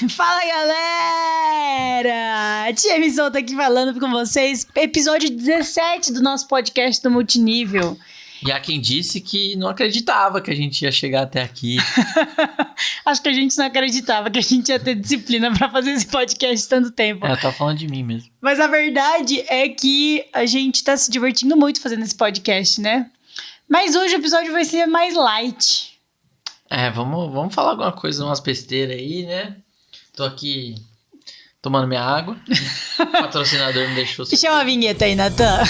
Fala, galera! Tia Emissão tá aqui falando com vocês. Episódio 17 do nosso podcast do Multinível. E há quem disse que não acreditava que a gente ia chegar até aqui. Acho que a gente não acreditava que a gente ia ter disciplina pra fazer esse podcast tanto tempo. Eu tava falando de mim mesmo. Mas a verdade é que a gente tá se divertindo muito fazendo esse podcast, né? Mas hoje o episódio vai ser mais light. Vamos falar alguma coisa, umas besteiras aí, né? Tô aqui tomando minha água. O patrocinador me deixou... Chama a vinheta aí, Natan.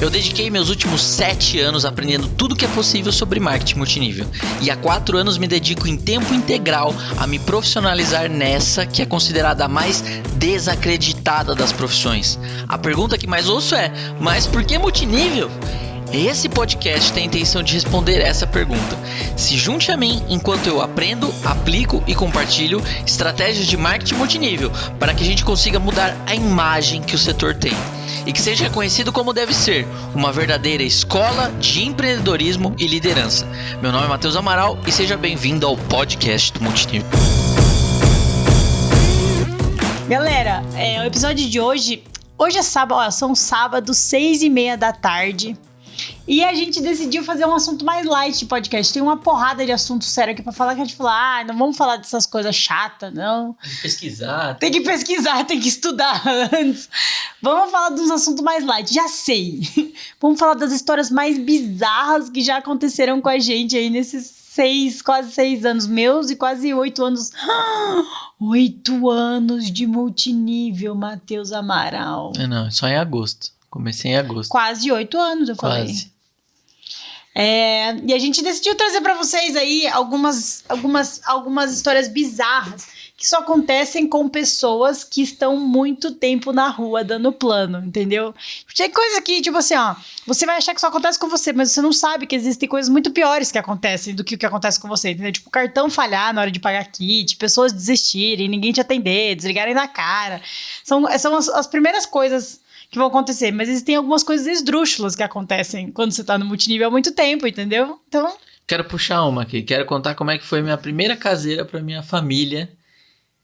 Eu dediquei meus últimos 7 anos aprendendo tudo que é possível sobre marketing multinível. E há 4 anos me dedico em tempo integral a me profissionalizar nessa que é considerada a mais desacreditada das profissões. A pergunta que mais ouço é, mas por que multinível? Esse podcast tem a intenção de responder essa pergunta. Se junte a mim enquanto eu aprendo, aplico e compartilho estratégias de marketing multinível para que a gente consiga mudar a imagem que o setor tem e que seja reconhecido como deve ser, uma verdadeira escola de empreendedorismo e liderança. Meu nome é Matheus Amaral e seja bem-vindo ao podcast do Multinível. Galera, o episódio de hoje é sábado, são sábados 6:30 da tarde. E a gente decidiu fazer um assunto mais light de podcast. Tem uma porrada de assunto sério aqui pra falar que a gente fala, não vamos falar dessas coisas chatas, não. Tem que pesquisar. Tem que estudar antes. Vamos falar de uns assuntos mais light, já sei. Vamos falar das histórias mais bizarras que já aconteceram com a gente aí nesses quase 6 anos meus e quase 8 anos. 8 anos de multinível, Matheus Amaral. Não, só em agosto. Comecei em agosto. Quase 8 anos, eu falei. Quase. E a gente decidiu trazer pra vocês aí algumas histórias bizarras que só acontecem com pessoas que estão muito tempo na rua dando plano, entendeu? Tem coisa que, tipo assim, você vai achar que só acontece com você, mas você não sabe que existem coisas muito piores que acontecem do que o que acontece com você, entendeu? Tipo, cartão falhar na hora de pagar kit, pessoas desistirem, ninguém te atender, desligarem na cara. São as primeiras coisas que vão acontecer, mas existem algumas coisas esdrúxulas que acontecem quando você tá no multinível há muito tempo, entendeu? Então... Quero puxar uma aqui, quero contar como é que foi minha primeira caseira pra minha família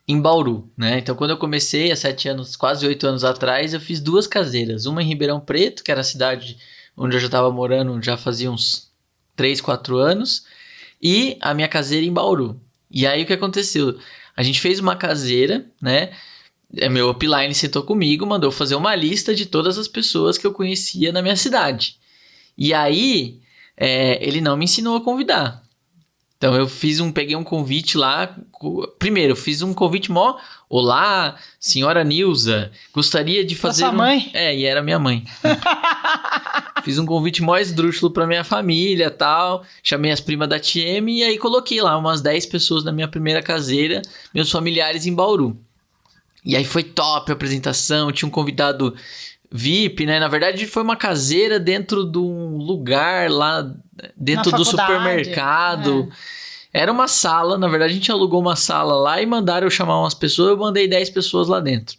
em Bauru, né? Então, quando eu comecei, há 7 anos, quase 8 anos atrás, eu fiz 2 caseiras. Uma em Ribeirão Preto, que era a cidade onde eu já estava morando já fazia uns 3, 4 anos, e a minha caseira em Bauru. E aí, o que aconteceu? A gente fez uma caseira, né? Meu upline sentou comigo, mandou fazer uma lista de todas as pessoas que eu conhecia na minha cidade. E aí, ele não me ensinou a convidar. Então, eu peguei um convite lá. Primeiro, eu fiz um convite mó. Olá, senhora Nilza, gostaria de fazer... Sua mãe? E era minha mãe. Fiz um convite mó esdrúxulo pra minha família e tal. Chamei as primas da TM e aí coloquei lá umas 10 pessoas na minha primeira caseira, meus familiares em Bauru. E aí foi top a apresentação, tinha um convidado VIP, né? Na verdade foi uma caseira dentro de um lugar lá dentro do supermercado. Era uma sala, na verdade a gente alugou uma sala lá e mandaram eu chamar umas pessoas, eu mandei 10 pessoas lá dentro.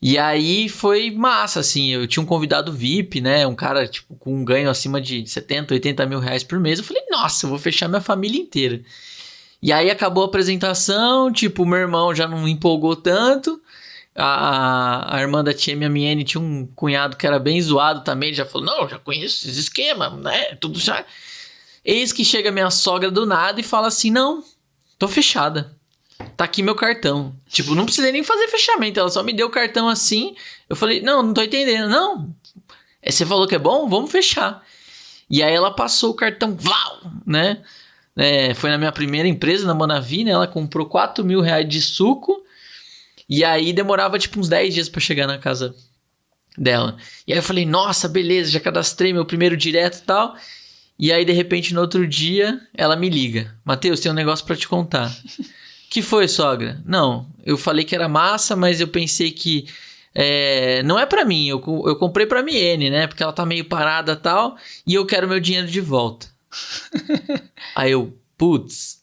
E aí foi massa, assim, eu tinha um convidado VIP, né? Um cara tipo com um ganho acima de 70, 80 mil reais por mês. Eu falei, nossa, eu vou fechar minha família inteira. E aí acabou a apresentação, tipo, meu irmão já não empolgou tanto, a irmã da tia MMN tinha um cunhado que era bem zoado também, ele já falou, não, já conheço esses esquemas, né, tudo já. Eis que chega minha sogra do nada e fala assim, não, tô fechada, tá aqui meu cartão. Tipo, não precisei nem fazer fechamento, ela só me deu o cartão assim, eu falei, não tô entendendo, não, você falou que é bom, vamos fechar. E aí ela passou o cartão, vlau, né. Foi na minha primeira empresa, na Monavi, né? Ela comprou 4 mil reais de suco e aí demorava tipo uns 10 dias pra chegar na casa dela. E aí eu falei, nossa, beleza, já cadastrei meu primeiro direto e tal. E aí de repente no outro dia ela me liga, Matheus, tem um negócio pra te contar. Que foi, sogra? Não, eu falei que era massa, mas eu pensei que não é pra mim, eu comprei pra MN, né? Porque ela tá meio parada e tal e eu quero meu dinheiro de volta. Aí eu, putz.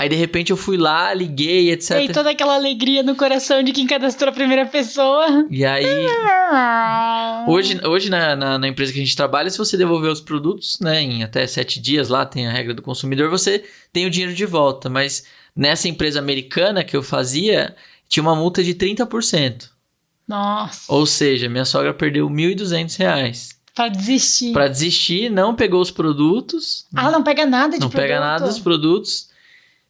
Aí, de repente, eu fui lá, liguei, etc. E toda aquela alegria no coração de quem cadastrou a primeira pessoa. E aí, hoje na empresa que a gente trabalha, se você devolver os produtos, né, em até 7 dias, lá tem a regra do consumidor, você tem o dinheiro de volta. Mas nessa empresa americana que eu fazia, tinha uma multa de 30%. Nossa. Ou seja, minha sogra perdeu R$1.200. Pra desistir. Pra desistir, não pegou os produtos. Não pega nada de não produto. Não pega nada dos produtos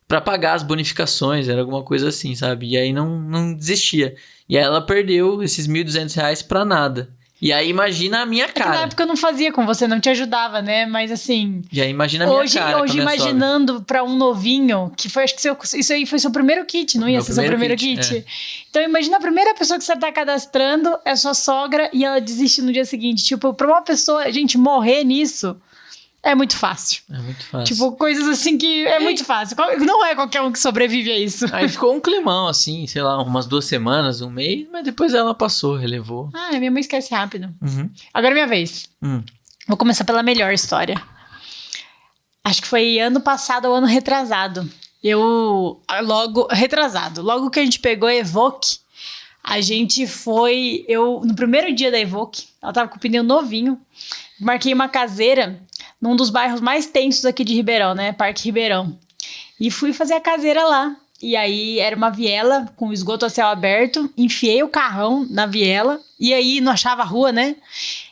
pra pagar as bonificações, era alguma coisa assim, sabe? E aí não desistia. E aí ela perdeu esses R$1.200 pra nada. E aí imagina a minha cara. Na época eu não fazia com você, não te ajudava, né? Mas assim... E aí imagina a minha cara. Hoje imaginando sogra. Pra um novinho, que foi, acho que isso aí foi seu primeiro kit, não ia ser seu primeiro kit? É. Então imagina a primeira pessoa que você tá cadastrando, é sua sogra, e ela desiste no dia seguinte. Tipo, pra uma pessoa, a gente morrer nisso... É muito fácil. É muito fácil. Tipo, coisas assim que é muito fácil. Não é qualquer um que sobrevive a isso. Aí ficou um climão, assim, sei lá, umas 2 semanas, um mês, mas depois ela passou, relevou. Minha mãe esquece rápido. Uhum. Agora é minha vez. Vou começar pela melhor história. Acho que foi ano passado ou ano retrasado. Logo que a gente pegou a Evoque, a gente foi... no primeiro dia da Evoque, ela tava com o pneu novinho, marquei uma caseira num dos bairros mais tensos aqui de Ribeirão, né? Parque Ribeirão. E fui fazer a caseira lá. E aí era uma viela com esgoto a céu aberto. Enfiei o carrão na viela. E aí não achava a rua, né?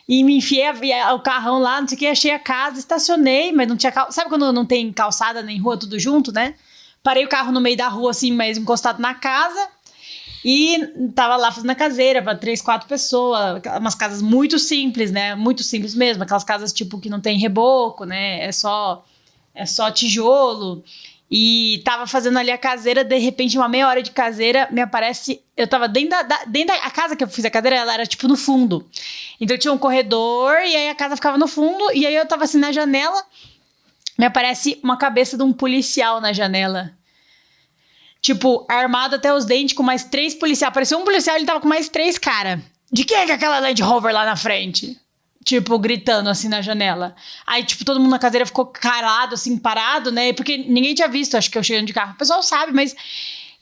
E me enfiei o carrão lá, não sei o que. Achei a casa, estacionei, mas não tinha... Sabe quando não tem calçada nem rua, tudo junto, né? Parei o carro no meio da rua, assim, mas encostado na casa. E tava lá fazendo a caseira para 3, 4 pessoas, umas casas muito simples, né? Muito simples mesmo, aquelas casas tipo que não tem reboco, né? É só tijolo. E tava fazendo ali a caseira, de repente, uma meia hora de caseira, me aparece... Eu tava dentro da casa que eu fiz a cadeira, ela era tipo no fundo. Então tinha um corredor e aí a casa ficava no fundo e aí eu tava assim na janela, me aparece uma cabeça de um policial na janela. Tipo, armado até os dentes com mais 3 policiais. Apareceu um policial, ele tava com mais 3 cara. De quem é que é aquela Land Rover lá na frente? Tipo, gritando assim na janela. Aí, tipo, todo mundo na cadeira ficou calado, assim, parado, né? Porque ninguém tinha visto, acho que eu chegando de carro. O pessoal sabe, mas...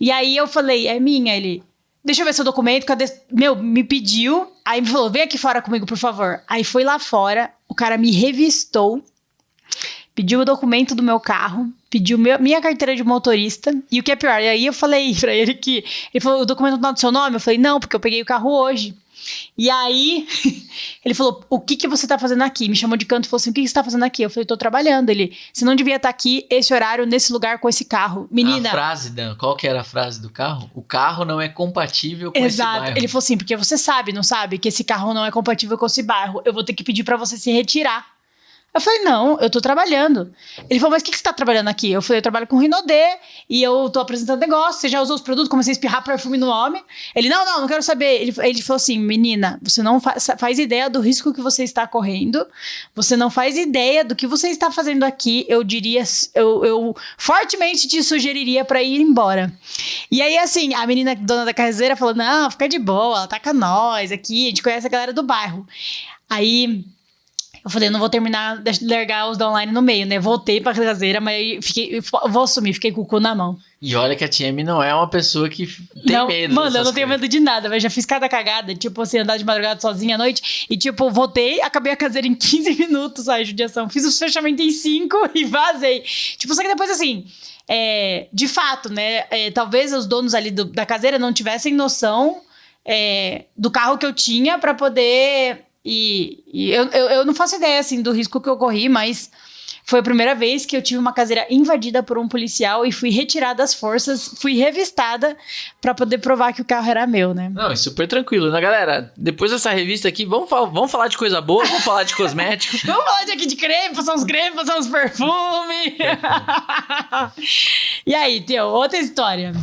E aí eu falei, é minha? Ele... Deixa eu ver seu documento, cadê... me pediu. Aí me falou, vem aqui fora comigo, por favor. Aí foi lá fora, o cara me revistou. Pediu o documento do meu carro, pediu minha carteira de motorista, e o que é pior, e aí eu falei pra ele que, ele falou, o documento não tá do seu nome? Eu falei, não, porque eu peguei o carro hoje. E aí, ele falou, o que você tá fazendo aqui? Me chamou de canto e falou assim, o que você tá fazendo aqui? Eu falei, tô trabalhando. Ele, você não devia estar aqui, esse horário, nesse lugar, com esse carro. Menina... A frase, Dan, qual que era a frase do carro? O carro não é compatível com esse bairro. Exato, ele falou assim, porque você sabe, não sabe, que esse carro não é compatível com esse bairro. Eu vou ter que pedir pra você se retirar. Eu falei, não, eu tô trabalhando. Ele falou, mas o que você tá trabalhando aqui? Eu falei, eu trabalho com Rinodê e eu tô apresentando negócio. Você já usou os produtos? Comecei a espirrar perfume no homem. Ele, não quero saber. Ele falou assim, menina, você não faz ideia do risco que você está correndo. Você não faz ideia do que você está fazendo aqui. Eu diria, eu fortemente te sugeriria pra ir embora. E aí, assim, a menina dona da caseira falou, não, fica de boa, ela tá com nós aqui, a gente conhece a galera do bairro. Aí... Eu falei, eu não vou terminar de largar os da online no meio, né? Voltei pra caseira, mas vou assumir, fiquei com o cu na mão. E olha que a TM não é uma pessoa que tem medo. Mano, eu não tenho medo de nada, mas já fiz cada cagada, tipo assim, andar de madrugada sozinha à noite, e tipo, voltei, acabei a caseira em 15 minutos, ai, judiação. Fiz os fechamentos em 5 e vazei. Tipo, só que depois assim, de fato, né, talvez os donos ali da caseira não tivessem noção do carro que eu tinha pra poder... E eu não faço ideia, assim, do risco que eu corri, mas foi a primeira vez que eu tive uma caseira invadida por um policial e fui retirada das forças, fui revistada pra poder provar que o carro era meu, né? Não, é super tranquilo, né, galera? Depois dessa revista aqui, vamos falar de coisa boa, vamos falar de cosméticos. Vamos falar de aqui de creme, passar uns cremes, passar uns perfumes. E aí, Teo, outra história.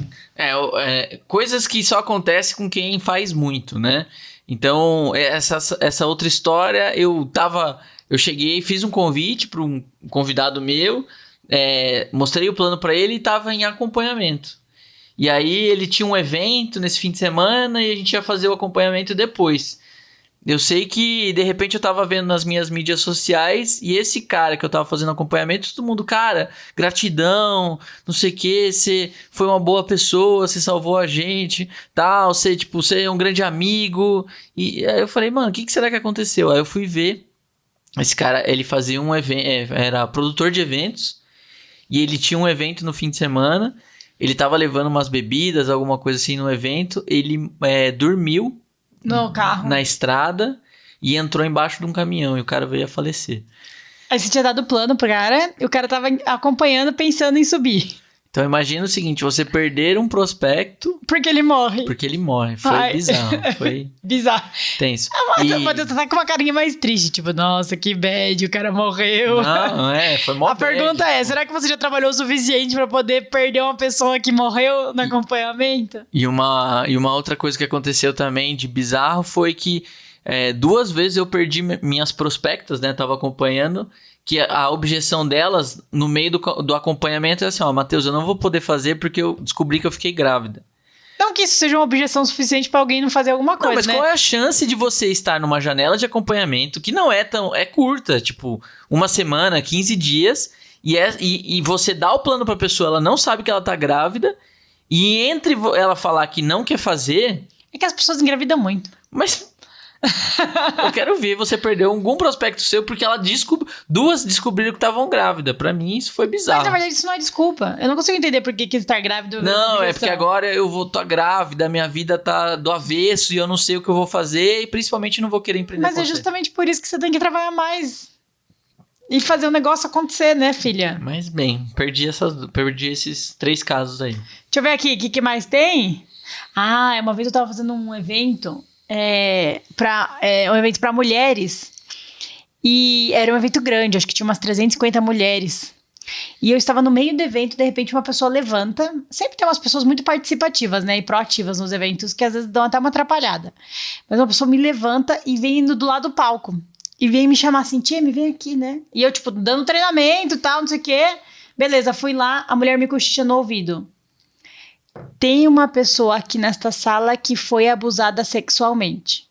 Coisas que só acontecem com quem faz muito, né? Então, essa outra história, eu cheguei, fiz um convite para um convidado meu, mostrei o plano para ele e estava em acompanhamento. E aí ele tinha um evento nesse fim de semana e a gente ia fazer o acompanhamento depois. Eu sei que, de repente, eu tava vendo nas minhas mídias sociais e esse cara que eu tava fazendo acompanhamento, todo mundo, cara, gratidão, não sei o que, você foi uma boa pessoa, você salvou a gente, tal, você é um grande amigo. E aí eu falei, mano, o que será que aconteceu? Aí eu fui ver, esse cara, ele fazia um evento, era produtor de eventos, e ele tinha um evento no fim de semana, ele tava levando umas bebidas, alguma coisa assim no evento, ele dormiu no carro, na estrada, e entrou embaixo de um caminhão, e o cara veio a falecer. Aí você tinha dado plano pro cara, e o cara tava acompanhando, pensando em subir. Então imagina o seguinte, você perder um prospecto... Porque ele morre. Foi bizarro, foi... bizarro. Tenso. Mas você tá com uma carinha mais triste, tipo, nossa, que bad, o cara morreu. Não, foi mó A pergunta é, será que você já trabalhou o suficiente pra poder perder uma pessoa que morreu no acompanhamento? E uma outra coisa que aconteceu também de bizarro foi que 2 vezes eu perdi minhas prospectas, né, tava acompanhando, que a objeção delas, no meio do acompanhamento, é assim, ó, Matheus, eu não vou poder fazer porque eu descobri que eu fiquei grávida. Não que isso seja uma objeção suficiente pra alguém não fazer alguma coisa, mas né? Qual é a chance de você estar numa janela de acompanhamento que não é tão... É curta, tipo, 1 semana, 15 dias, e você dá o plano pra pessoa, ela não sabe que ela tá grávida, e entre ela falar que não quer fazer... É que as pessoas engravidam muito. Mas... eu quero ver você perder algum prospecto seu porque duas descobriram que estavam grávidas. Pra mim isso foi bizarro. Mas na verdade isso não é desculpa. Eu não consigo entender por que estar grávido... Não, é porque agora eu vou estar grávida, minha vida tá do avesso e eu não sei o que eu vou fazer e principalmente não vou querer empreender. Mas é justamente por isso que você tem que trabalhar mais e fazer o negócio acontecer, né, filha? Mas bem, perdi esses 3 casos aí. Deixa eu ver aqui, o que mais tem? Uma vez eu tava fazendo um evento... um evento para mulheres e era um evento grande, acho que tinha umas 350 mulheres e eu estava no meio do evento, de repente uma pessoa levanta, sempre tem umas pessoas muito participativas, né, e proativas nos eventos que às vezes dão até uma atrapalhada, mas uma pessoa me levanta e vem indo do lado do palco e vem me chamar assim, tia, me vem aqui, né, e eu tipo dando treinamento e tal, não sei o que, beleza, fui lá, a mulher me cochicha no ouvido: tem uma pessoa aqui nesta sala que foi abusada sexualmente.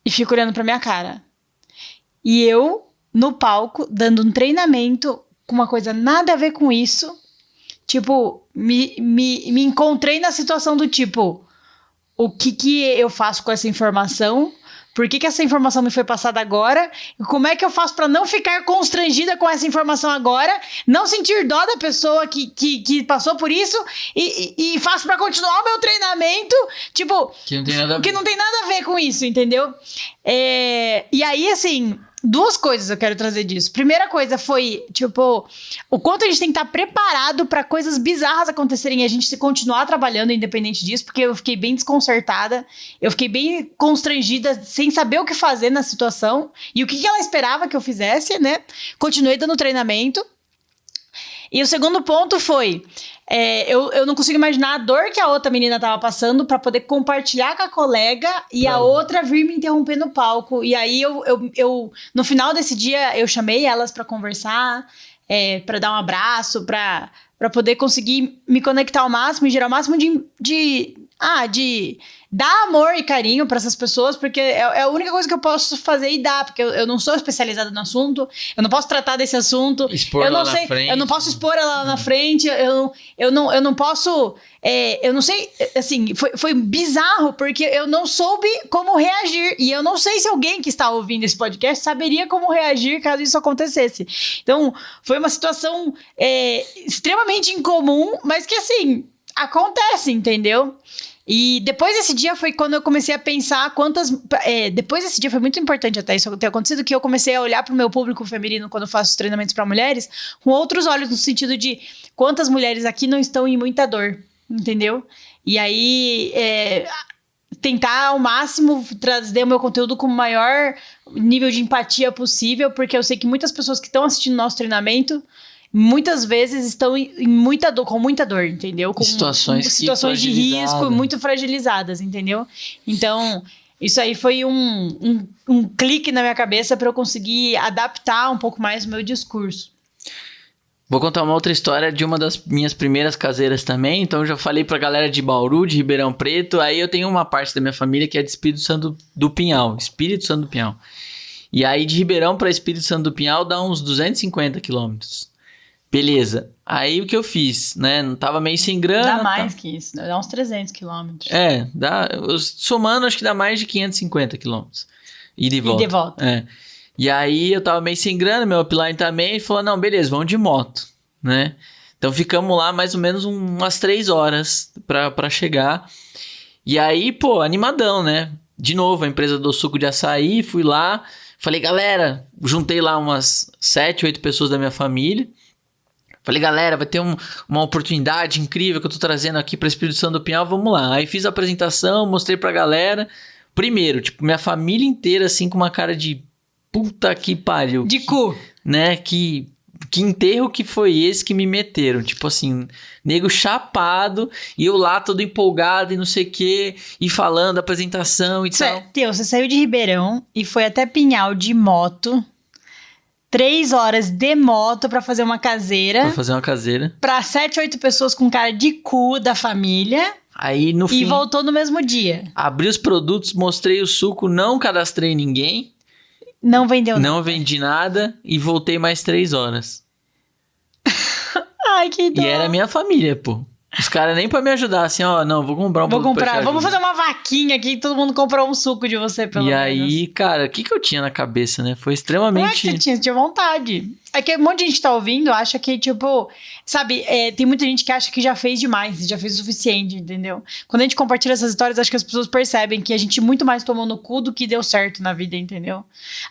E fica olhando pra minha cara. E eu, no palco, dando um treinamento com uma coisa nada a ver com isso. Tipo, me encontrei na situação do tipo, o que eu faço com essa informação? Por que essa informação me foi passada agora? E como é que eu faço pra não ficar constrangida com essa informação agora? Não sentir dó da pessoa que passou por isso? E faço pra continuar o meu treinamento? Tipo, que não tem nada a ver. Que não tem nada a ver com isso, entendeu? E aí, assim... 2 coisas eu quero trazer disso. Primeira coisa foi, tipo, o quanto a gente tem que estar preparado para coisas bizarras acontecerem e a gente se continuar trabalhando independente disso, porque eu fiquei bem desconcertada, eu fiquei bem constrangida, sem saber o que fazer na situação e o que ela esperava que eu fizesse, né? Continuei dando treinamento. E o segundo ponto foi... eu não consigo imaginar a dor que a outra menina tava passando para poder compartilhar com a colega e a outra vir me interromper no palco. E aí, eu no final desse dia, eu chamei elas para conversar, para dar um abraço, para poder conseguir me conectar ao máximo e gerar o máximo de dar amor e carinho para essas pessoas, porque é a única coisa que eu posso fazer e dar, porque eu não sou especializada no assunto, eu não posso tratar desse assunto, expor eu não ela sei, na frente. eu não posso expor ela lá na frente, eu não posso, eu não sei, assim, foi bizarro, porque eu não soube como reagir, e eu não sei se alguém que está ouvindo esse podcast saberia como reagir caso isso acontecesse. Então, foi uma situação extremamente incomum, mas que, assim, acontece, entendeu? E depois desse dia foi quando eu comecei a pensar depois desse dia foi muito importante até isso ter acontecido, que eu comecei a olhar para o meu público feminino quando eu faço treinamentos para mulheres com outros olhos, no sentido de quantas mulheres aqui não estão em muita dor, entendeu? E aí tentar ao máximo trazer o meu conteúdo com o maior nível de empatia possível, porque eu sei que muitas pessoas que estão assistindo nosso treinamento muitas vezes estão em muita dor, com muita dor, entendeu? Com situações de risco muito fragilizadas, entendeu? Então, isso aí foi um clique na minha cabeça para eu conseguir adaptar um pouco mais o meu discurso. Vou contar uma outra história de uma das minhas primeiras caseiras também. Então, eu já falei pra galera de Bauru, de Ribeirão Preto. Aí, eu tenho uma parte da minha família que é de Espírito Santo do Pinhal. Espírito Santo do Pinhal. E aí, de Ribeirão pra Espírito Santo do Pinhal, dá uns 250 quilômetros. Beleza. Aí, o que eu fiz, né? Não tava meio sem grana. Dá mais que isso. Dá uns 300 quilômetros. Somando, acho que dá mais de 550 quilômetros. Ida e volta. E de volta. É. E aí eu tava meio sem grana, meu upline também, e falou, não, beleza, vamos de moto, né? Então ficamos lá mais ou menos umas 3 horas pra chegar. E aí, pô, animadão, né? De novo, a empresa do suco de açaí, fui lá, falei, galera, juntei lá umas 7, 8 pessoas da minha família. Falei, galera, vai ter uma oportunidade incrível que eu tô trazendo aqui pra Espírito Santo do Pinhal, vamos lá. Aí fiz a apresentação, mostrei pra galera. Primeiro, tipo, minha família inteira assim com uma cara de puta que pariu. De cu. Né? Que enterro que foi esse que me meteram? Tipo assim, nego chapado e eu lá todo empolgado e não sei o que, e falando, apresentação e tal. Teu, você saiu de Ribeirão e foi até Pinhal de moto. 3 horas de moto pra fazer uma caseira. Pra fazer uma caseira. Pra 7, 8 pessoas com cara de cu da família. Aí no fim. E voltou no mesmo dia. Abri os produtos, mostrei o suco, não cadastrei ninguém. Não vendeu nada. Não vendi nada e voltei mais 3 horas. Ai, que dó. E era minha família, pô. Os caras nem pra me ajudar, assim, ó, não, vou comprar um produto pra te ajudar. Vamos fazer uma vaquinha aqui e todo mundo comprou um suco de você, pelo menos. E aí, cara, o que eu tinha na cabeça, né? Foi extremamente... Não é que você tinha vontade. É que um monte de gente tá ouvindo, acha que, tipo... Sabe, tem muita gente que acha que já fez demais, já fez o suficiente, entendeu? Quando a gente compartilha essas histórias, acho que as pessoas percebem que a gente muito mais tomou no cu do que deu certo na vida, entendeu?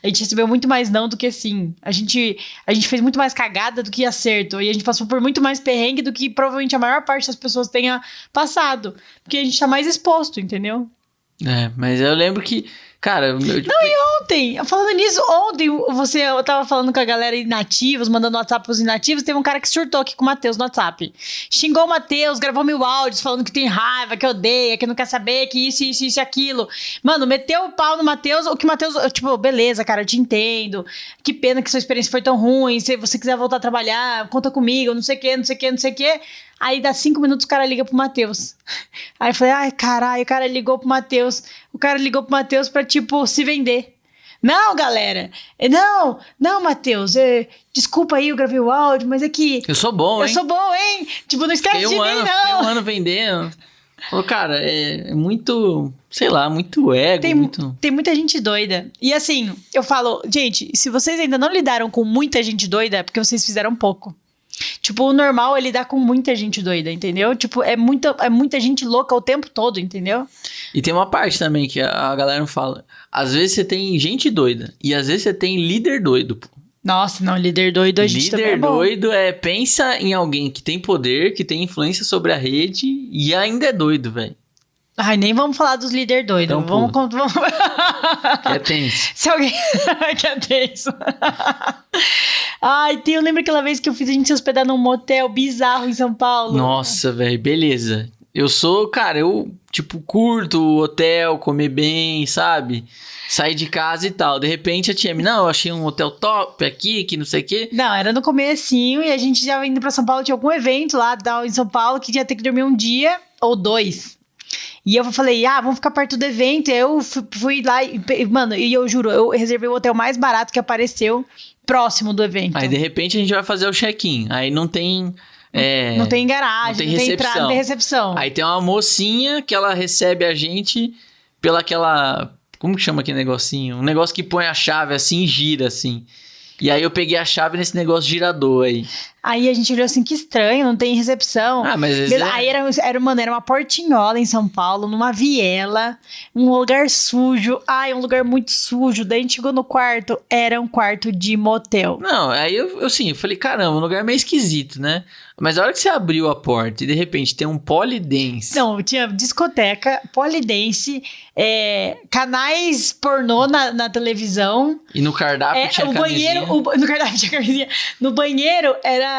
A gente recebeu muito mais não do que sim. A gente fez muito mais cagada do que acerto. E a gente passou por muito mais perrengue do que provavelmente a maior parte das pessoas tenha passado. Porque a gente tá mais exposto, entendeu? Mas eu lembro que... Cara, Não, e ontem, falando nisso, eu tava falando com a galera inativos, mandando WhatsApp pros inativos, teve um cara que surtou aqui com o Matheus no WhatsApp. Xingou o Matheus, gravou 1000 áudios falando que tem raiva, que odeia, que não quer saber, que isso e aquilo. Mano, meteu o pau no Matheus, o que o Matheus, tipo, beleza, cara, eu te entendo. Que pena que sua experiência foi tão ruim, se você quiser voltar a trabalhar, conta comigo, não sei o que. Aí dá 5 minutos o cara liga pro Matheus. Aí eu falei, ai, caralho, o cara ligou pro Matheus. O cara ligou pro Matheus pra, tipo, se vender. Não, galera. Não, Matheus. Desculpa aí, eu gravei o áudio, mas é que... Eu sou bom, hein? Eu sou bom, hein? Tipo, não esquece de mim, não. Fiquei um ano vendendo. Falou, cara, é muito... Sei lá, muito ego. Tem muita gente doida. E assim, eu falo... Gente, se vocês ainda não lidaram com muita gente doida, é porque vocês fizeram pouco. Tipo, o normal é lidar com muita gente doida, entendeu? Tipo, é muita gente louca o tempo todo, entendeu? E tem uma parte também que a galera não fala. Às vezes você tem gente doida e às vezes você tem líder doido, pô. Nossa, não, líder doido a gente também é bom. Líder doido pensa em alguém que tem poder, que tem influência sobre a rede e ainda é doido, velho. Ai, nem vamos falar dos líder doidos. Então, vamos... Que é tenso. Se alguém... que é tenso. Ai, eu lembro aquela vez que eu fiz a gente se hospedar num motel bizarro em São Paulo. Nossa, velho, beleza. Eu tipo, curto hotel, comer bem, sabe? Sair de casa e tal. De repente a tia me, não, eu achei um hotel top aqui, que não sei o quê. Não, era no comecinho e a gente já indo pra São Paulo, tinha algum evento lá em São Paulo que ia ter que dormir um dia ou 2. E eu falei, vamos ficar perto do evento. E eu fui lá, mano, e eu juro, eu reservei o hotel mais barato que apareceu próximo do evento. Aí de repente a gente vai fazer o check-in. Aí não tem... não tem garagem, não tem entrada, não tem recepção. Aí tem uma mocinha que ela recebe a gente pela aquela... Como que chama aquele negocinho? Um negócio que põe a chave assim e gira assim. E aí eu peguei a chave nesse negócio girador aí. Aí a gente olhou assim, que estranho, não tem recepção. Mas... Aí era uma portinhola em São Paulo, numa viela, um lugar sujo. Um lugar muito sujo. Daí a gente chegou no quarto, era um quarto de motel. Não, aí eu falei, caramba, um lugar meio esquisito, né? Mas a hora que você abriu a porta e de repente tem um polidense... Não, tinha discoteca, polidense, canais pornô na televisão. E no cardápio tinha camisinha. No cardápio tinha camisinha. No banheiro era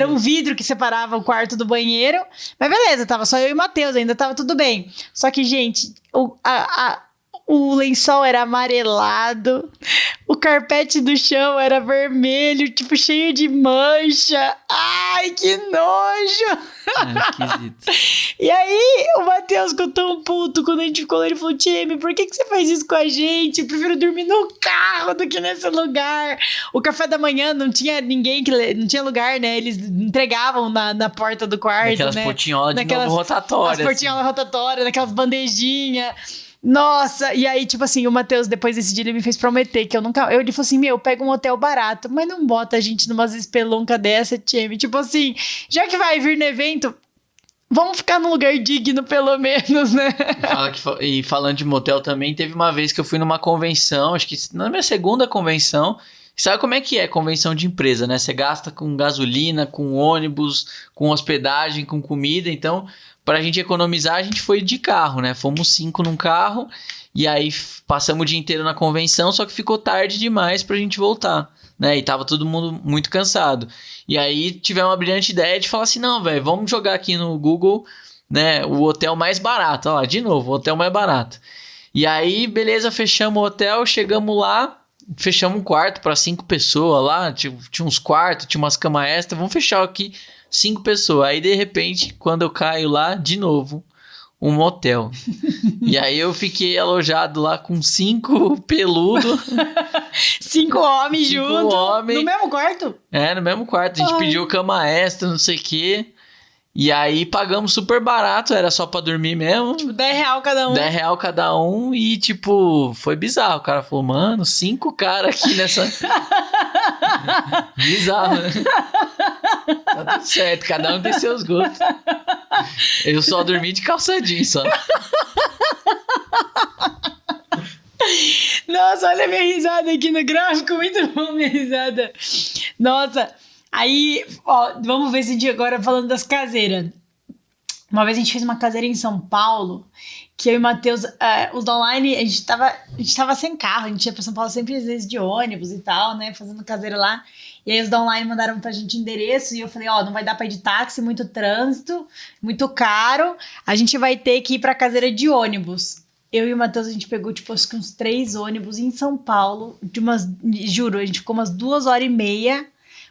um vidro que separava o quarto do banheiro. Mas beleza, tava só eu e o Matheus, ainda tava tudo bem. Só que, gente, o lençol era amarelado, o carpete do chão era vermelho, tipo, cheio de mancha. Ai, que nojo! Esquisito. E aí, o Matheus ficou tão puto quando a gente ficou lá. Ele falou: Time, por que você faz isso com a gente? Eu prefiro dormir no carro do que nesse lugar. O café da manhã não tinha ninguém, não tinha lugar, né? Eles entregavam na porta do quarto, Naquelas né? portinholas de novo rotatórias. As portinholas rotatórias, naquelas bandejinhas. Nossa, e aí, tipo assim, o Matheus, depois desse dia, ele me fez prometer que eu nunca... Ele falou assim, pega um hotel barato, mas não bota a gente numas espelunca dessa, Time. Tipo assim, já que vai vir no evento, vamos ficar num lugar digno, pelo menos, né? E falando de motel também, teve uma vez que eu fui numa convenção, acho que na minha segunda convenção. Sabe como é que é convenção de empresa, né? Você gasta com gasolina, com ônibus, com hospedagem, com comida. Então, pra gente economizar, a gente foi de carro, né? Fomos 5 num carro e aí passamos o dia inteiro na convenção, só que ficou tarde demais pra gente voltar, né? E tava todo mundo muito cansado. E aí tivemos uma brilhante ideia de falar assim, não, velho, vamos jogar aqui no Google, né, o hotel mais barato. Olha lá, de novo, o hotel mais barato. E aí, beleza, fechamos o hotel, chegamos lá, fechamos um quarto para 5 pessoas lá, tinha uns quartos, tinha umas camas extras, vamos fechar aqui 5 pessoas. Aí, de repente, quando eu caio lá, de novo, um motel. E aí eu fiquei alojado lá com 5 peludos. 5 homens juntos. Homens. No mesmo quarto? É, no mesmo quarto. A gente pediu cama extra, não sei o quê. E aí pagamos super barato, era só pra dormir mesmo. Tipo, R$10 cada um. R$10 cada um e, tipo, foi bizarro. O cara falou, mano, 5 caras aqui nessa... Bizarro, né? Tá tudo certo, cada um tem seus gostos. Eu só dormi de calça jeans, só. Nossa, olha a minha risada aqui no gráfico, muito bom minha risada. Nossa, aí, ó, vamos ver se a gente agora falando das caseiras. Uma vez a gente fez uma caseira em São Paulo, que eu e o Matheus, os da online, a gente tava sem carro, a gente ia pra São Paulo sempre às vezes de ônibus e tal, né, fazendo caseira lá. E aí os da online mandaram pra gente endereço e eu falei, ó, não vai dar pra ir de táxi, muito trânsito, muito caro, a gente vai ter que ir pra caseira de ônibus. Eu e o Matheus, a gente pegou, tipo, acho que uns 3 ônibus em São Paulo, juro, a gente ficou umas 2h30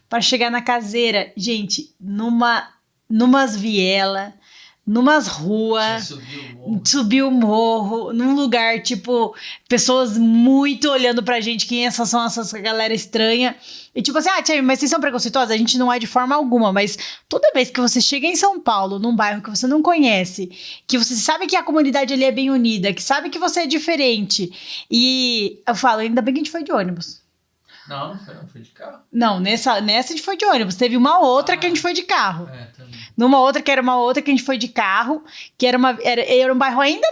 pra chegar na caseira. Gente, numas vielas, numas ruas, subiu o morro, num lugar, tipo, pessoas muito olhando pra gente, quem essas são essas galera estranha. E tipo assim, Tia, mas vocês são preconceituosos? A gente não é de forma alguma, mas toda vez que você chega em São Paulo, num bairro que você não conhece, que você sabe que a comunidade ali é bem unida, que sabe que você é diferente, e eu falo, ainda bem que a gente foi de ônibus. Não foi de carro. Não, nessa a gente foi de ônibus. Teve uma outra que a gente foi de carro. Também. Numa outra que era uma outra que a gente foi de carro, que era um bairro ainda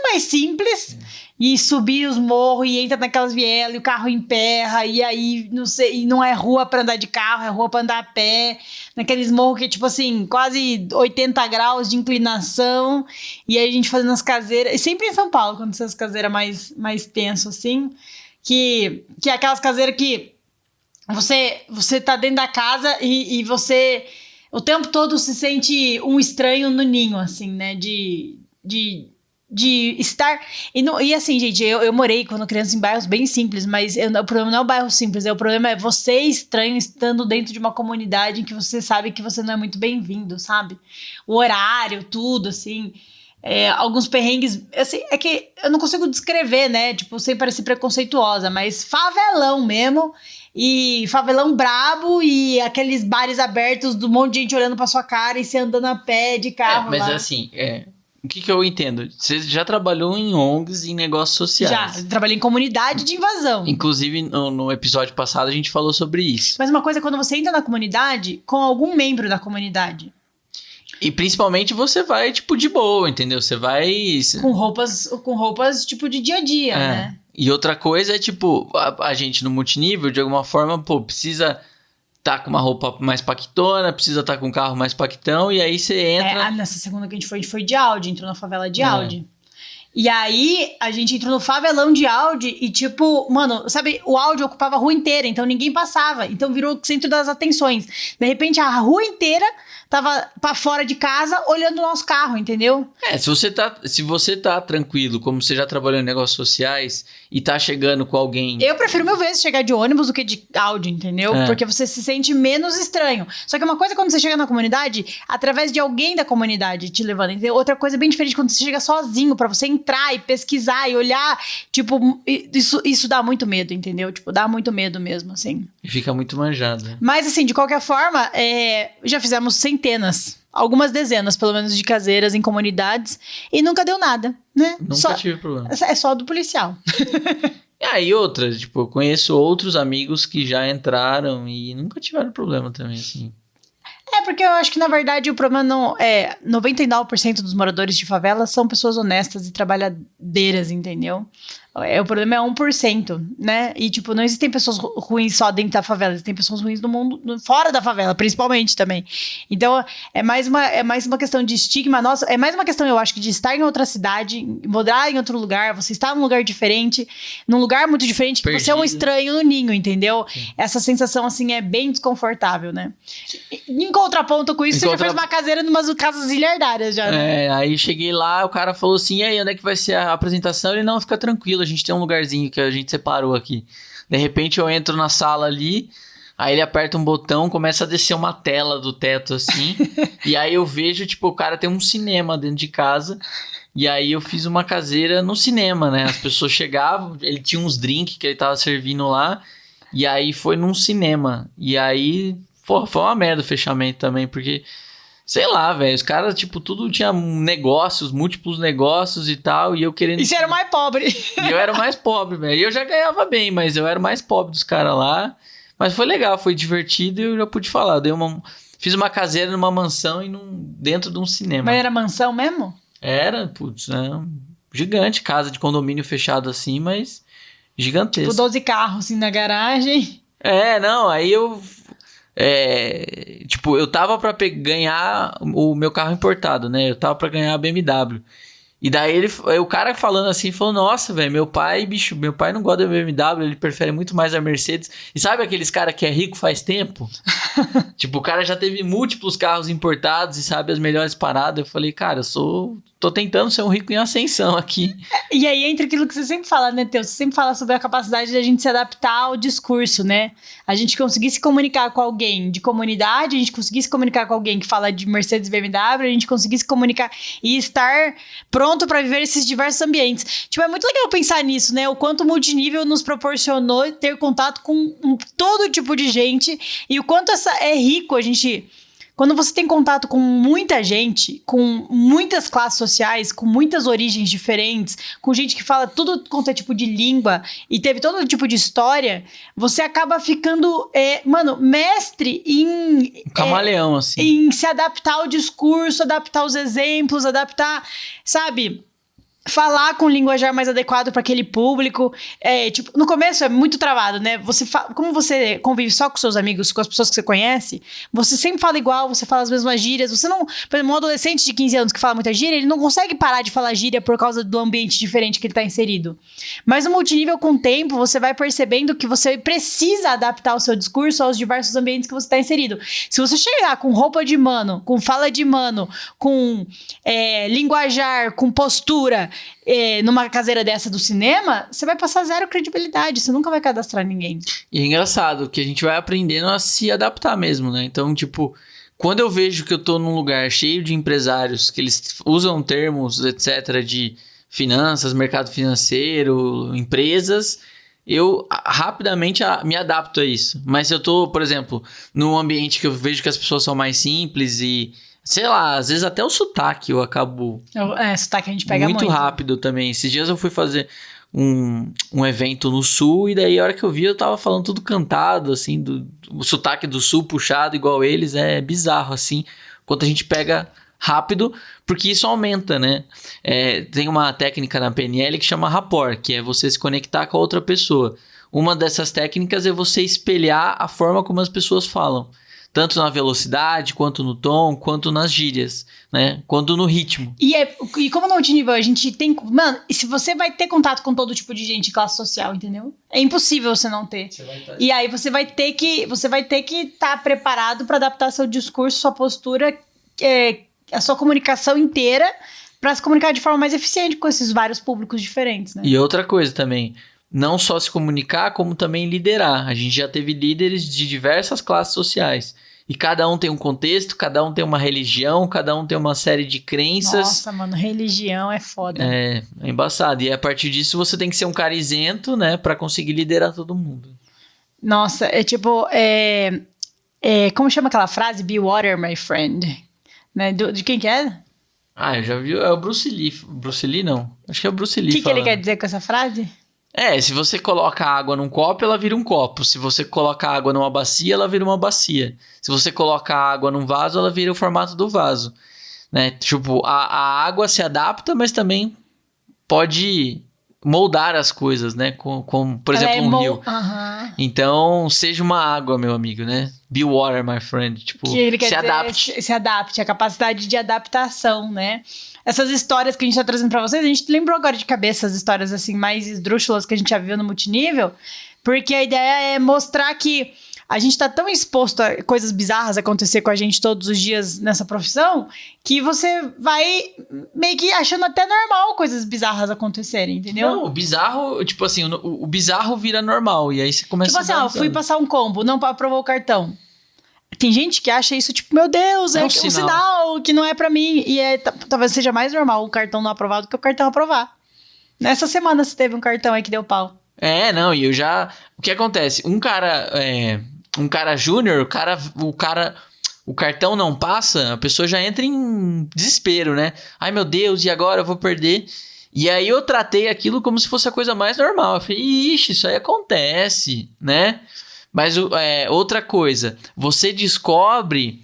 mais simples, e subir os morros e entra naquelas vielas e o carro emperra, e aí não sei, e não é rua pra andar de carro, é rua pra andar a pé, naqueles morros que tipo assim, quase 80 graus de inclinação, e aí a gente fazendo as caseiras, e sempre em São Paulo, quando essas caseiras mais tenso assim, que é aquelas caseiras que você tá dentro da casa e você o tempo todo se sente um estranho no ninho, assim, né, de estar... E assim, gente, eu morei quando criança em bairros bem simples, mas o problema não é o bairro simples, o problema é você estranho estando dentro de uma comunidade em que você sabe que você não é muito bem-vindo, sabe? O horário, tudo, assim... alguns perrengues, assim, é que eu não consigo descrever, né, tipo, sem parecer preconceituosa, mas favelão mesmo, e favelão brabo, e aqueles bares abertos do monte de gente olhando pra sua cara e você andando a pé de carro mas lá. assim, o que eu entendo? Você já trabalhou em ONGs, em negócios sociais. Já, trabalhei em comunidade de invasão. Inclusive, no episódio passado, a gente falou sobre isso. Mas uma coisa é quando você entra na comunidade com algum membro da comunidade. E principalmente você vai, tipo, de boa, entendeu? Você vai... Com roupas tipo, de dia a dia, né? E outra coisa é, tipo, a gente no multinível, de alguma forma, precisa tá com uma roupa mais paquitona, precisa tá com um carro mais paquitão, e aí você entra... nessa segunda que a gente foi de Audi, entrou na favela de Audi. E aí, a gente entrou no favelão de Audi e, tipo, mano, sabe, o Audi ocupava a rua inteira, então ninguém passava. Então virou o centro das atenções. De repente, a rua inteira tava pra fora de casa olhando o nosso carro, entendeu? Se você tá tranquilo, como você já trabalhou em negócios sociais e tá chegando com alguém... Eu prefiro mil vezes chegar de ônibus do que de Audi, entendeu? Porque você se sente menos estranho. Só que uma coisa é quando você chega na comunidade, através de alguém da comunidade te levando, entendeu? Outra coisa bem diferente quando você chega sozinho, pra você entrar e pesquisar e olhar, tipo, isso dá muito medo, entendeu? Tipo, dá muito medo mesmo, assim. E fica muito manjado, né? Mas, assim, de qualquer forma, já fizemos centenas, algumas dezenas, pelo menos, de caseiras em comunidades e nunca deu nada, né? Nunca tive problema. É só do policial. E outra, tipo, eu conheço outros amigos que já entraram e nunca tiveram problema também, assim. Porque eu acho que, na verdade, o problema não é... 99% dos moradores de favela são pessoas honestas e trabalhadeiras, entendeu? O problema é 1%, né? E, tipo, não existem pessoas ruins só dentro da favela. Existem pessoas ruins no mundo, fora da favela, principalmente também. Então, é mais uma questão de estigma. Nossa, é mais uma questão, eu acho, que de estar em outra cidade, morar em outro lugar, você está num lugar diferente, num lugar muito diferente, que você é um estranho no ninho, entendeu? Sim. Essa sensação, assim, é bem desconfortável, né? Em contraponto com isso, você já fez uma caseira em umas casas ilhardárias já, né? Aí cheguei lá, o cara falou assim, e aí, onde é que vai ser a apresentação? Ele, não, fica tranquilo, a gente tem um lugarzinho que a gente separou aqui. De repente eu entro na sala ali, aí ele aperta um botão, começa a descer uma tela do teto assim, e aí eu vejo, tipo, o cara tem um cinema dentro de casa, e aí eu fiz uma caseira no cinema, né? As pessoas chegavam, ele tinha uns drinks que ele tava servindo lá, e aí foi num cinema. E aí, foi uma merda o fechamento também, porque... Sei lá, velho, os caras, tipo, tudo tinha negócios, múltiplos negócios e tal, e eu querendo... E você era o mais pobre. E eu era o mais pobre, velho. E eu já ganhava bem, mas eu era o mais pobre dos caras lá. Mas foi legal, foi divertido e eu já pude falar. Fiz uma caseira numa mansão e dentro de um cinema. Mas era mansão mesmo? Era, putz, gigante, casa de condomínio fechado assim, mas gigantesco. Tipo, 12 carros, assim, na garagem. Aí eu... tipo, eu tava pra ganhar o meu carro importado, né? Eu tava pra ganhar a BMW. E daí o cara falando assim, falou, nossa, velho, meu pai não gosta da BMW, ele prefere muito mais a Mercedes. E sabe aqueles cara que é rico faz tempo? Tipo, o cara já teve múltiplos carros importados e sabe as melhores paradas. Eu falei, cara, tô tentando ser um rico em ascensão aqui. E aí entra aquilo que você sempre fala, né, Teu? Você sempre fala sobre a capacidade da gente se adaptar ao discurso, né? A gente conseguir se comunicar com alguém de comunidade, a gente conseguir se comunicar com alguém que fala de Mercedes, BMW, a gente conseguir se comunicar e estar pronto para viver esses diversos ambientes. Tipo, é muito legal pensar nisso, né? O quanto o multinível nos proporcionou ter contato com todo tipo de gente e o quanto é rico a gente... Quando você tem contato com muita gente, com muitas classes sociais, com muitas origens diferentes, com gente que fala tudo quanto é tipo de língua e teve todo tipo de história, você acaba ficando, mestre em... Camaleão, assim. Em se adaptar ao discurso, adaptar os exemplos, adaptar, sabe... Falar com o linguajar mais adequado para aquele público. Tipo, no começo é muito travado, né? Como você convive só com seus amigos, com as pessoas que você conhece, você sempre fala igual, você fala as mesmas gírias. Você não... Por exemplo, um adolescente de 15 anos que fala muita gíria, ele não consegue parar de falar gíria por causa do ambiente diferente que ele está inserido. Mas no multinível, com o tempo, você vai percebendo que você precisa adaptar o seu discurso aos diversos ambientes que você está inserido. Se você chegar com roupa de mano, com fala de mano, com linguajar, com postura... numa caseira dessa do cinema, você vai passar zero credibilidade, você nunca vai cadastrar ninguém. E é engraçado que a gente vai aprendendo a se adaptar mesmo, né? Então, tipo, quando eu vejo que eu tô num lugar cheio de empresários, que eles usam termos, etc., de finanças, mercado financeiro, empresas, eu rapidamente me adapto a isso. Mas se eu tô, por exemplo, num ambiente que eu vejo que as pessoas são mais simples e... Sei lá, às vezes até o sotaque eu acabo... sotaque a gente pega muito. Muito rápido também. Esses dias eu fui fazer um evento no Sul e daí a hora que eu vi eu tava falando tudo cantado, assim, o sotaque do Sul puxado igual eles, é bizarro, assim, quanto a gente pega rápido, porque isso aumenta, né? Tem uma técnica na PNL que chama rapport, que é você se conectar com a outra pessoa. Uma dessas técnicas é você espelhar a forma como as pessoas falam. Tanto na velocidade, quanto no tom, quanto nas gírias, né? Quanto no ritmo. E como no multinível a gente tem... Mano, se você vai ter contato com todo tipo de gente, classe social, entendeu? É impossível você não ter. E aí você vai ter que estar preparado para adaptar seu discurso, sua postura, a sua comunicação inteira, para se comunicar de forma mais eficiente com esses vários públicos diferentes, né? E outra coisa também, não só se comunicar, como também liderar. A gente já teve líderes de diversas classes sociais. E cada um tem um contexto, cada um tem uma religião, cada um tem uma série de crenças. Nossa, mano, religião é foda. É embaçado. E a partir disso você tem que ser um cara isento, né? Pra conseguir liderar todo mundo. Nossa, como chama aquela frase? Be water, my friend. Né? De quem que é? Eu já vi, é o Bruce Lee. Bruce Lee não, acho que é o Bruce Lee. O que ele quer dizer com essa frase? Se você coloca água num copo, ela vira um copo. Se você coloca água numa bacia, ela vira uma bacia. Se você coloca água num vaso, ela vira o formato do vaso. Né? Tipo, a água se adapta, mas também pode moldar as coisas, né? Como por exemplo, um rio. Então, seja uma água, meu amigo, né? Be water, my friend. Tipo, que ele quer se dizer, adapte. Se adapte, a capacidade de adaptação, né? Essas histórias que a gente tá trazendo pra vocês, a gente lembrou agora de cabeça as histórias assim mais esdrúxulas que a gente já viu no multinível, porque a ideia é mostrar que a gente tá tão exposto a coisas bizarras acontecer com a gente todos os dias nessa profissão, que você vai meio que achando até normal coisas bizarras acontecerem, entendeu? Não, o bizarro, tipo assim, o bizarro vira normal, e aí você começa tipo assim, fui passar um combo, não aprovou o cartão. Tem gente que acha isso, tipo, meu Deus, é um sinal que não é pra mim. E talvez seja mais normal o cartão não aprovado do que o cartão aprovar. Nessa semana você teve um cartão aí que deu pau. Não, e o que acontece? Um cara júnior, o cartão não passa, a pessoa já entra em desespero, né? Ai, meu Deus, e agora eu vou perder? E aí eu tratei aquilo como se fosse a coisa mais normal. Eu falei, ixi, isso aí acontece, né? Mas outra coisa, você descobre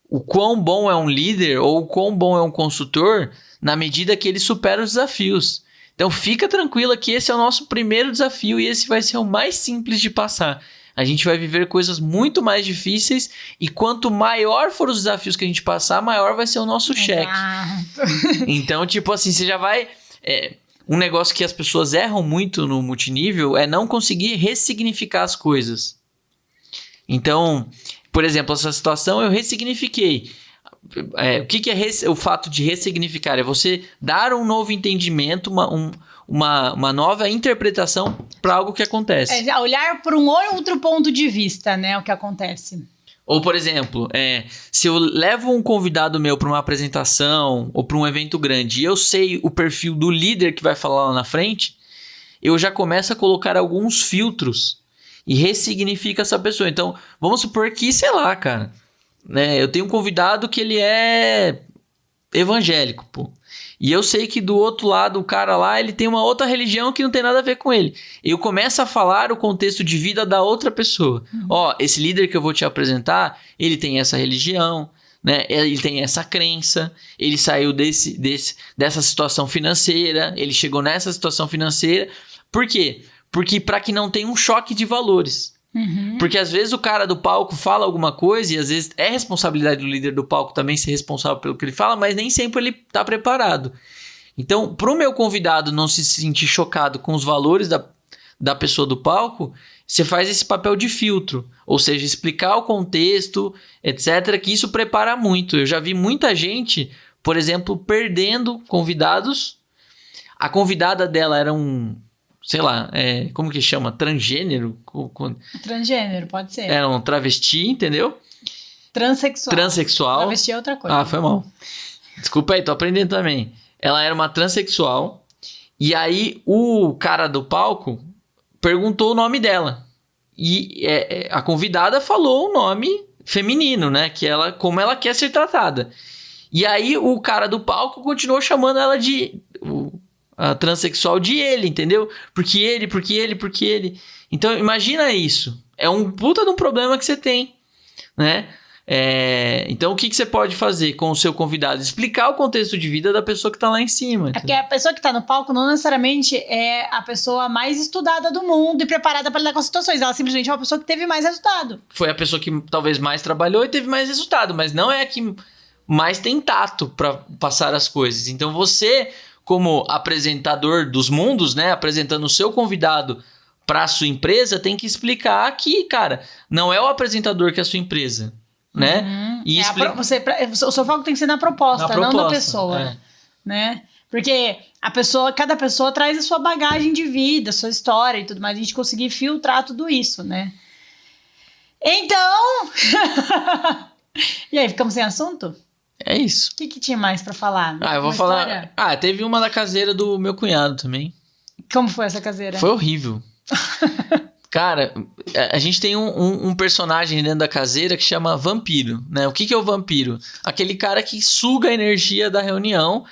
o quão bom é um líder ou o quão bom é um consultor na medida que ele supera os desafios. Então fica tranquila que esse é o nosso primeiro desafio e esse vai ser o mais simples de passar. A gente vai viver coisas muito mais difíceis e quanto maior for os desafios que a gente passar, maior vai ser o nosso cheque. Então, tipo assim, você já vai... um negócio que as pessoas erram muito no multinível é não conseguir ressignificar as coisas. Então, por exemplo, essa situação eu ressignifiquei. O que é o fato de ressignificar? É você dar um novo entendimento, uma nova interpretação para algo que acontece. Olhar por um outro ponto de vista, né? O que acontece. Ou, por exemplo, se eu levo um convidado meu para uma apresentação ou para um evento grande e eu sei o perfil do líder que vai falar lá na frente, eu já começo a colocar alguns filtros e ressignifica essa pessoa. Então, vamos supor que, sei lá, cara, né, eu tenho um convidado que ele é evangélico, pô. E eu sei que do outro lado, o cara lá, ele tem uma outra religião que não tem nada a ver com ele. Eu começo a falar o contexto de vida da outra pessoa. Esse líder que eu vou te apresentar, ele tem essa religião, né? Ele tem essa crença, ele saiu dessa situação financeira, ele chegou nessa situação financeira. Por quê? Porque para que não tenha um choque de valores. Porque às vezes o cara do palco fala alguma coisa e às vezes é responsabilidade do líder do palco também ser responsável pelo que ele fala, mas nem sempre ele está preparado. Então, para o meu convidado não se sentir chocado com os valores da pessoa do palco, você faz esse papel de filtro, ou seja, explicar o contexto, etc., que isso prepara muito. Eu já vi muita gente, por exemplo, perdendo convidados. A convidada dela era sei lá, como que chama? Transgênero? Transgênero, pode ser. Era um travesti, entendeu? Transsexual. Travesti é outra coisa. Foi mal. Desculpa aí, tô aprendendo também. Ela era uma transexual. E aí o cara do palco perguntou o nome dela. E a convidada falou o nome feminino, né? Como ela quer ser tratada. E aí o cara do palco continuou chamando ela a transexual de ele, entendeu? Porque ele. Então, imagina isso. É um puta de um problema que você tem, né? Então, o que você pode fazer com o seu convidado? Explicar o contexto de vida da pessoa que tá lá em cima. É porque a pessoa que tá no palco não necessariamente é a pessoa mais estudada do mundo e preparada para lidar com as situações. Ela simplesmente é uma pessoa que teve mais resultado. Foi a pessoa que talvez mais trabalhou e teve mais resultado, mas não é a que mais tem tato para passar as coisas. Então, você, como apresentador dos mundos, né, apresentando o seu convidado para a sua empresa, tem que explicar que, cara, não é o apresentador que é a sua empresa. Né? E o seu foco tem que ser na proposta, não na pessoa, né? Porque cada pessoa traz a sua bagagem de vida, a sua história e tudo mais, a gente conseguir filtrar tudo isso, né? Então, e aí, ficamos sem assunto? É isso. O que tinha mais pra falar? Eu vou falar. Teve uma da caseira do meu cunhado também. Como foi essa caseira? Foi horrível. Cara, a gente tem um personagem dentro da caseira que chama vampiro, né? O que é o vampiro? Aquele cara que suga a energia da reunião.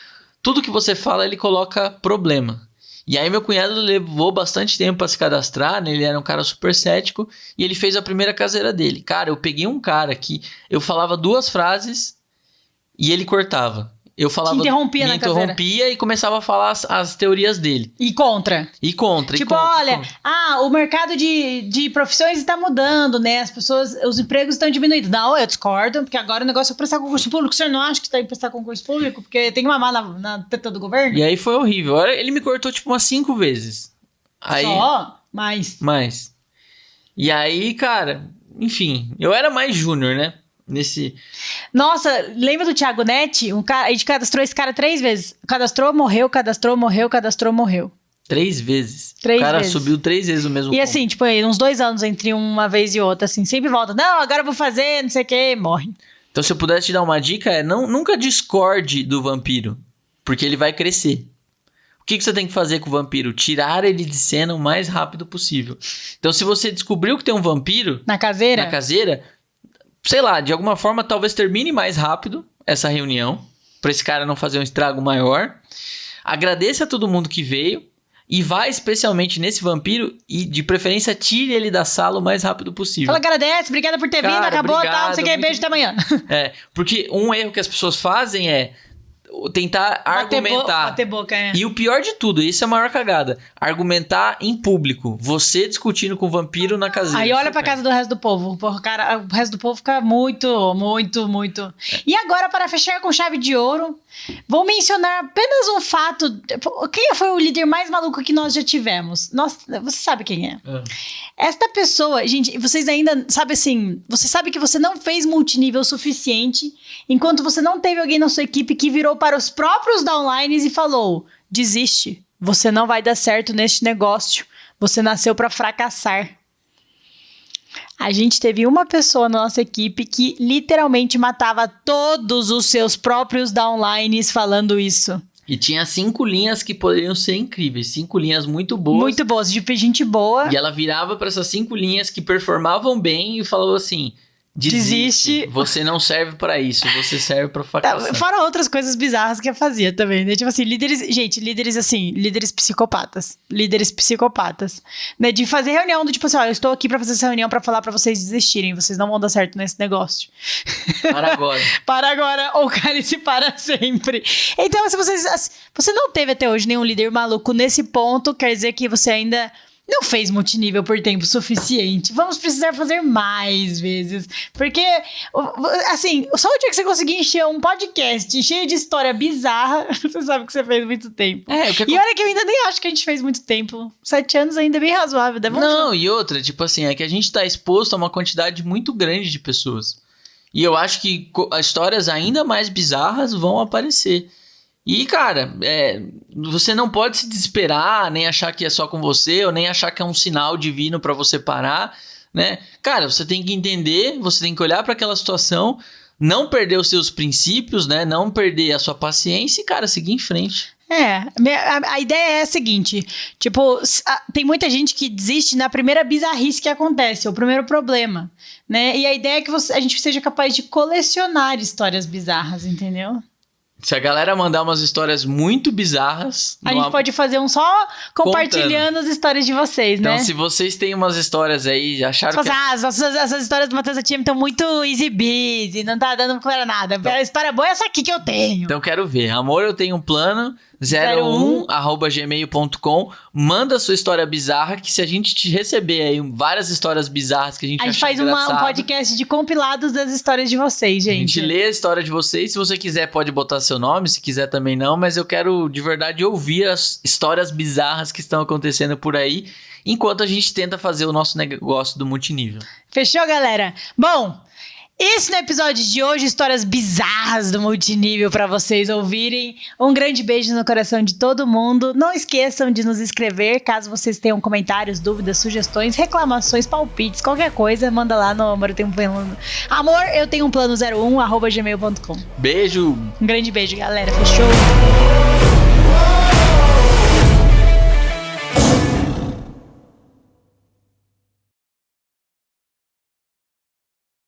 Tudo que você fala, ele coloca problema. E aí meu cunhado levou bastante tempo para se cadastrar, né? Ele era um cara super cético e ele fez a primeira caseira dele. Cara, eu peguei um cara que eu falava 2 frases e ele cortava. Eu falava, me interrompia e começava a falar as teorias dele. E contra. Tipo, olha, o mercado de profissões está mudando, né? Os empregos estão diminuindo. Não, eu discordo, porque agora o negócio é prestar concurso público. O senhor não acha que está em prestar concurso público? Porque tem uma má na teta do governo? E aí foi horrível. Ele me cortou tipo umas 5 vezes. Só? Mais. E aí, cara, enfim, eu era mais júnior, né? Nossa, lembra do Thiago Netti? A gente cadastrou esse cara 3 vezes. Cadastrou, morreu, cadastrou, morreu, cadastrou, morreu. 3 vezes? O cara subiu 3 vezes o mesmo ponto. E assim, tipo, uns 2 anos entre uma vez e outra, assim, sempre volta. Não, agora eu vou fazer, não sei o que, morre. Então, se eu pudesse te dar uma dica, nunca discorde do vampiro, porque ele vai crescer. O que você tem que fazer com o vampiro? Tirar ele de cena o mais rápido possível. Então, se você descobriu que tem um vampiro... Na caseira, sei lá, de alguma forma talvez termine mais rápido essa reunião, para esse cara não fazer um estrago maior. Agradeça a todo mundo que veio e vá especialmente nesse vampiro e de preferência tire ele da sala o mais rápido possível. Fala, agradece, obrigada por ter vindo, acabou, obrigado, tal, não sei o que, beijo até amanhã. Porque um erro que as pessoas fazem é tentar argumentar. Bater boca, E o pior de tudo, isso é a maior cagada, argumentar em público. Você discutindo com o vampiro na caseira. Aí olha pra casa do resto do povo. O resto do povo fica muito, muito, muito... E agora, para fechar com chave de ouro, vou mencionar apenas um fato. Quem foi o líder mais maluco que nós já tivemos? Você sabe quem é. Esta pessoa, gente, vocês ainda sabem assim, você sabe que você não fez multinível o suficiente, enquanto você não teve alguém na sua equipe que virou para os próprios downlines e falou: desiste, você não vai dar certo neste negócio, você nasceu para fracassar. A gente teve uma pessoa na nossa equipe que literalmente matava todos os seus próprios downlines falando isso. E tinha 5 linhas que poderiam ser incríveis. 5 linhas muito boas. Muito boas, de gente boa. E ela virava para essas 5 linhas que performavam bem e falou assim: desiste. Você não serve para isso, você serve para fracassar. Fora outras coisas bizarras que eu fazia também, né? Tipo assim, líderes psicopatas. Líderes psicopatas. Né? De fazer reunião do tipo assim, eu estou aqui para fazer essa reunião para falar para vocês desistirem, vocês não vão dar certo nesse negócio. Para agora. Para agora, ou cale-se para sempre. Então, se você não teve até hoje nenhum líder maluco nesse ponto, quer dizer que você ainda não fez multinível por tempo suficiente. Vamos precisar fazer mais vezes. Porque, assim, só o dia que você conseguir encher um podcast cheio de história bizarra, você sabe que você fez muito tempo. E olha que eu ainda nem acho que a gente fez muito tempo. 7 anos ainda é bem razoável. E outra, tipo assim, é que a gente tá exposto a uma quantidade muito grande de pessoas. E eu acho que histórias ainda mais bizarras vão aparecer. E, cara, você não pode se desesperar, nem achar que é só com você, ou nem achar que é um sinal divino pra você parar, né? Cara, você tem que entender, você tem que olhar pra aquela situação, não perder os seus princípios, né? Não perder a sua paciência e, cara, seguir em frente. A ideia é a seguinte, tipo, tem muita gente que desiste na primeira bizarrice que acontece, o primeiro problema, né? E a ideia é que a gente seja capaz de colecionar histórias bizarras, entendeu? Se a galera mandar umas histórias muito bizarras... A gente pode fazer um só compartilhando as histórias de vocês, né? Então, se vocês têm umas histórias aí, acharam que... essas histórias do Matheus Atiem estão muito easy busy, não tá dando pra nada. Então, a história boa é essa aqui que eu tenho. Então, quero ver. Amor, eu tenho um plano... 01@gmail.com. Manda a sua história bizarra, que se a gente te receber aí várias histórias bizarras que a gente faz um podcast de compilados das histórias de vocês, gente. A gente lê a história de vocês. Se você quiser, pode botar seu nome. Se quiser, também não. Mas eu quero, de verdade, ouvir as histórias bizarras que estão acontecendo por aí, enquanto a gente tenta fazer o nosso negócio do multinível. Fechou, galera? Bom... Esse no episódio de hoje, histórias bizarras do multinível para vocês ouvirem. Um grande beijo no coração de todo mundo. Não esqueçam de nos escrever, caso vocês tenham comentários, dúvidas, sugestões, reclamações, palpites, qualquer coisa, manda lá no Amor, eu tenho um plano 01 @gmail.com. Beijo! Um grande beijo, galera. Fechou?